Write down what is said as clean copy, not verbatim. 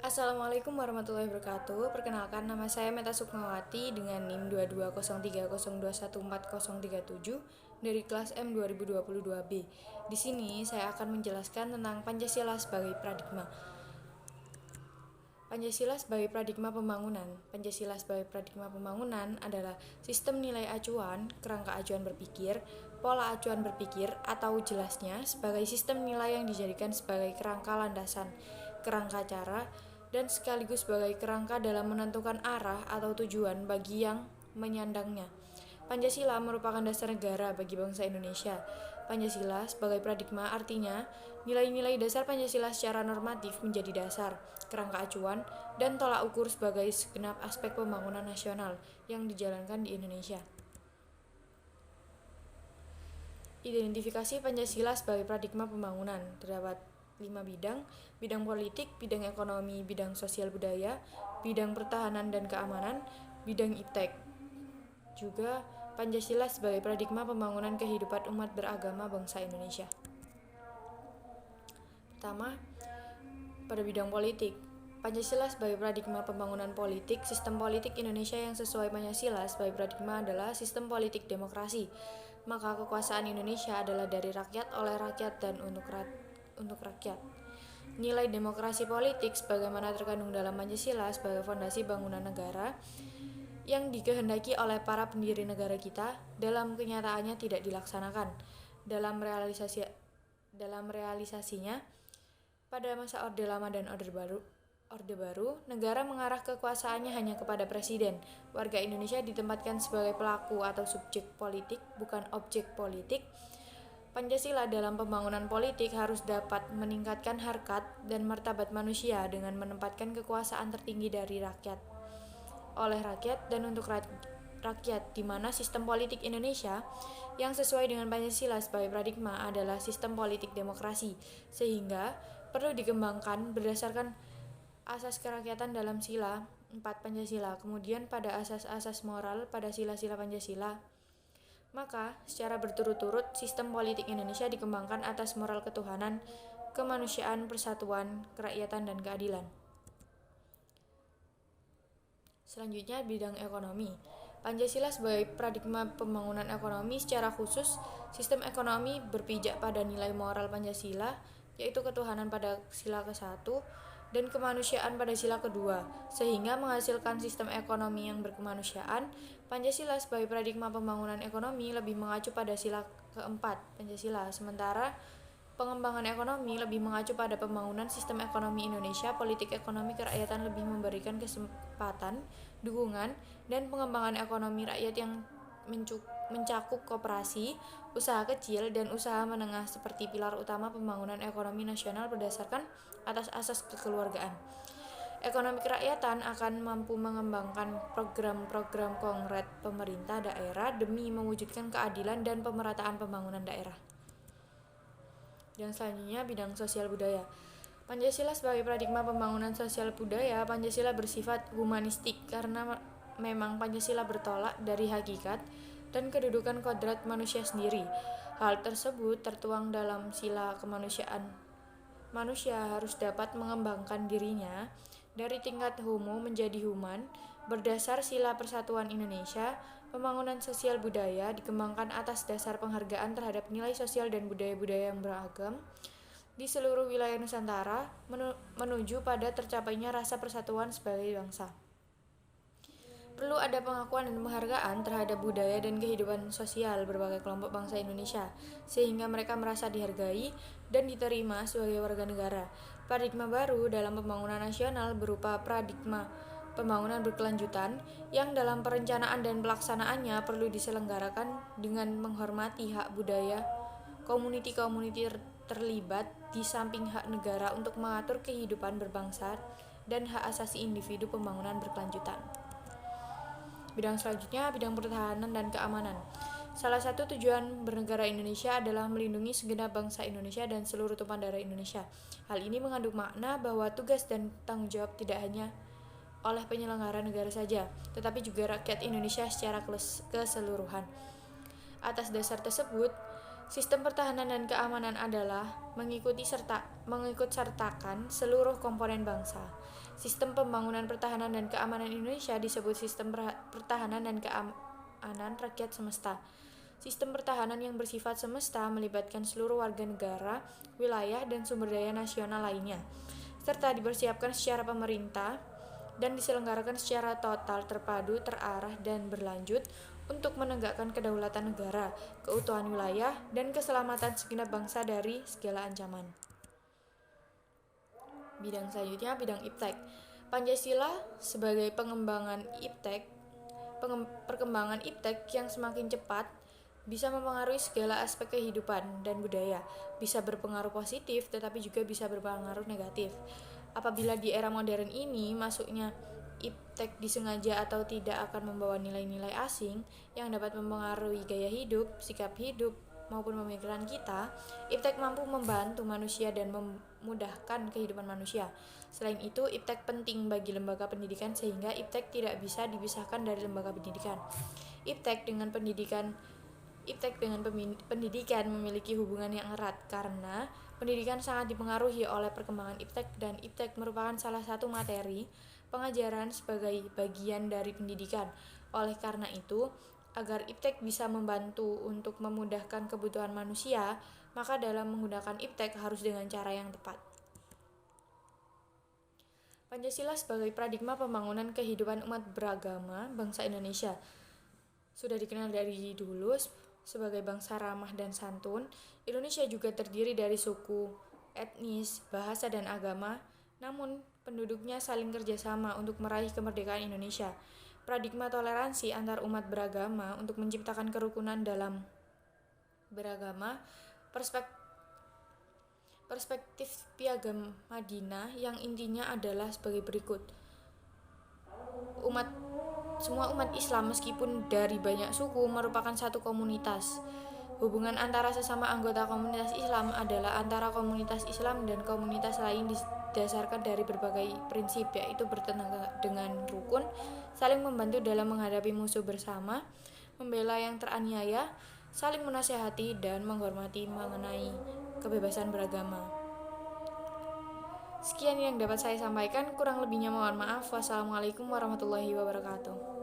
Assalamualaikum warahmatullahi wabarakatuh. Perkenalkan, nama saya Meta Sukmawati dengan NIM 220302144037 dari kelas M 2022B. Di sini saya akan menjelaskan tentang Pancasila sebagai paradigma. Pancasila sebagai paradigma pembangunan. Pancasila sebagai paradigma pembangunan adalah sistem nilai acuan, kerangka acuan berpikir, pola acuan berpikir atau jelasnya sebagai sistem nilai yang dijadikan sebagai kerangka landasan, kerangka cara, dan sekaligus sebagai kerangka dalam menentukan arah atau tujuan bagi yang menyandangnya. Pancasila merupakan dasar negara bagi bangsa Indonesia. Pancasila sebagai paradigma artinya nilai-nilai dasar Pancasila secara normatif menjadi dasar, kerangka acuan, dan tolak ukur sebagai segenap aspek pembangunan nasional yang dijalankan di Indonesia. Identifikasi Pancasila sebagai paradigma pembangunan terdapat 5 bidang: bidang politik, bidang ekonomi, bidang sosial budaya, bidang pertahanan dan keamanan, bidang iptek. Juga Pancasila sebagai paradigma pembangunan kehidupan umat beragama bangsa Indonesia. Pertama, pada bidang politik, Pancasila sebagai paradigma pembangunan politik, sistem politik Indonesia yang sesuai Pancasila sebagai paradigma adalah sistem politik demokrasi. Maka kekuasaan Indonesia adalah dari rakyat, oleh rakyat, dan untuk rakyat. Nilai demokrasi politik sebagaimana terkandung dalam Pancasila sebagai fondasi bangunan negara yang dikehendaki oleh para pendiri negara kita dalam kenyataannya tidak dilaksanakan. Dalam realisasinya pada masa Orde Lama dan Orde Baru, negara mengarah kekuasaannya hanya kepada presiden. Warga Indonesia ditempatkan sebagai pelaku atau subjek politik, bukan objek politik. Pancasila dalam pembangunan politik harus dapat meningkatkan harkat dan martabat manusia dengan menempatkan kekuasaan tertinggi dari rakyat, oleh rakyat, dan untuk rakyat, di mana sistem politik Indonesia yang sesuai dengan Pancasila sebagai paradigma adalah sistem politik demokrasi, sehingga perlu dikembangkan berdasarkan asas kerakyatan dalam sila 4 Pancasila, kemudian pada asas-asas moral pada sila-sila Pancasila. Maka, secara berturut-turut, sistem politik Indonesia dikembangkan atas moral ketuhanan, kemanusiaan, persatuan, kerakyatan, dan keadilan. Selanjutnya, bidang ekonomi. Pancasila sebagai paradigma pembangunan ekonomi secara khusus, sistem ekonomi berpijak pada nilai moral Pancasila, yaitu ketuhanan pada sila ke-1 dan kemanusiaan pada sila kedua, sehingga menghasilkan sistem ekonomi yang berkemanusiaan. Pancasila sebagai paradigma pembangunan ekonomi lebih mengacu pada sila keempat Pancasila, sementara pengembangan ekonomi lebih mengacu pada pembangunan sistem ekonomi Indonesia. Politik ekonomi kerakyatan lebih memberikan kesempatan, dukungan, dan pengembangan ekonomi rakyat yang mencakup koperasi, usaha kecil, dan usaha menengah seperti pilar utama pembangunan ekonomi nasional berdasarkan atas asas kekeluargaan. Ekonomi kerakyatan akan mampu mengembangkan program-program konkret pemerintah daerah demi mewujudkan keadilan dan pemerataan pembangunan daerah. Yang selanjutnya, bidang sosial budaya. Pancasila sebagai paradigma pembangunan sosial budaya, Pancasila bersifat humanistik karena memang Pancasila bertolak dari hakikat dan kedudukan kodrat manusia sendiri. Hal tersebut tertuang dalam sila kemanusiaan. Manusia harus dapat mengembangkan dirinya dari tingkat homo menjadi human. Berdasar sila persatuan Indonesia, pembangunan sosial budaya dikembangkan atas dasar penghargaan terhadap nilai sosial dan budaya-budaya yang beragam di seluruh wilayah Nusantara menuju pada tercapainya rasa persatuan sebagai bangsa. Perlu ada pengakuan dan penghargaan terhadap budaya dan kehidupan sosial berbagai kelompok bangsa Indonesia, sehingga mereka merasa dihargai dan diterima sebagai warga negara. Paradigma baru dalam pembangunan nasional berupa paradigma pembangunan berkelanjutan yang dalam perencanaan dan pelaksanaannya perlu diselenggarakan dengan menghormati hak budaya komuniti-komuniti terlibat di samping hak negara untuk mengatur kehidupan berbangsa dan hak asasi individu pembangunan berkelanjutan. Bidang selanjutnya, bidang pertahanan dan keamanan. Salah satu tujuan bernegara Indonesia adalah melindungi segenap bangsa Indonesia dan seluruh tumpah darah Indonesia. Hal ini mengandung makna bahwa tugas dan tanggung jawab tidak hanya oleh penyelenggara negara saja, tetapi juga rakyat Indonesia secara keseluruhan. Atas dasar tersebut, Sistem pertahanan dan keamanan adalah mengikut sertakan seluruh komponen bangsa. Sistem pembangunan pertahanan dan keamanan Indonesia disebut Sistem Pertahanan dan Keamanan Rakyat Semesta. Sistem pertahanan yang bersifat semesta melibatkan seluruh warga negara, wilayah, dan sumber daya nasional lainnya, serta dipersiapkan secara pemerintah dan diselenggarakan secara total, terpadu, terarah, dan berlanjut untuk menegakkan kedaulatan negara, keutuhan wilayah, dan keselamatan segenap bangsa dari segala ancaman. Bidang selanjutnya, bidang iptek. Pancasila sebagai perkembangan iptek yang semakin cepat bisa mempengaruhi segala aspek kehidupan dan budaya, bisa berpengaruh positif tetapi juga bisa berpengaruh negatif. Apabila di era modern ini masuknya iptek disengaja atau tidak akan membawa nilai-nilai asing yang dapat mempengaruhi gaya hidup, sikap hidup, maupun pemikiran kita, iptek mampu membantu manusia dan memudahkan kehidupan manusia. Selain itu, iptek penting bagi lembaga pendidikan sehingga iptek tidak bisa dipisahkan dari lembaga pendidikan. Iptek dengan pendidikan memiliki hubungan yang erat karena pendidikan sangat dipengaruhi oleh perkembangan iptek dan iptek merupakan salah satu materi pengajaran sebagai bagian dari pendidikan. Oleh karena itu, agar iptek bisa membantu untuk memudahkan kebutuhan manusia, maka dalam menggunakan iptek harus dengan cara yang tepat. Pancasila sebagai paradigma pembangunan kehidupan umat beragama bangsa Indonesia sudah dikenal dari dulu sebagai bangsa ramah dan santun. Indonesia juga terdiri dari suku, etnis, bahasa, dan agama, namun penduduknya saling kerjasama untuk meraih kemerdekaan Indonesia. Paradigma toleransi antar umat beragama untuk menciptakan kerukunan dalam beragama, perspektif Piagam Madinah yang intinya adalah sebagai berikut. Semua umat Islam meskipun dari banyak suku merupakan satu komunitas. Hubungan antara sesama anggota komunitas Islam adalah antara komunitas Islam dan komunitas lain didasarkan dari berbagai prinsip, yaitu bertenaga dengan rukun, saling membantu dalam menghadapi musuh bersama, membela yang teraniaya, saling menasihati, dan menghormati mengenai kebebasan beragama. Sekian yang dapat saya sampaikan, kurang lebihnya mohon maaf. Wassalamualaikum warahmatullahi wabarakatuh.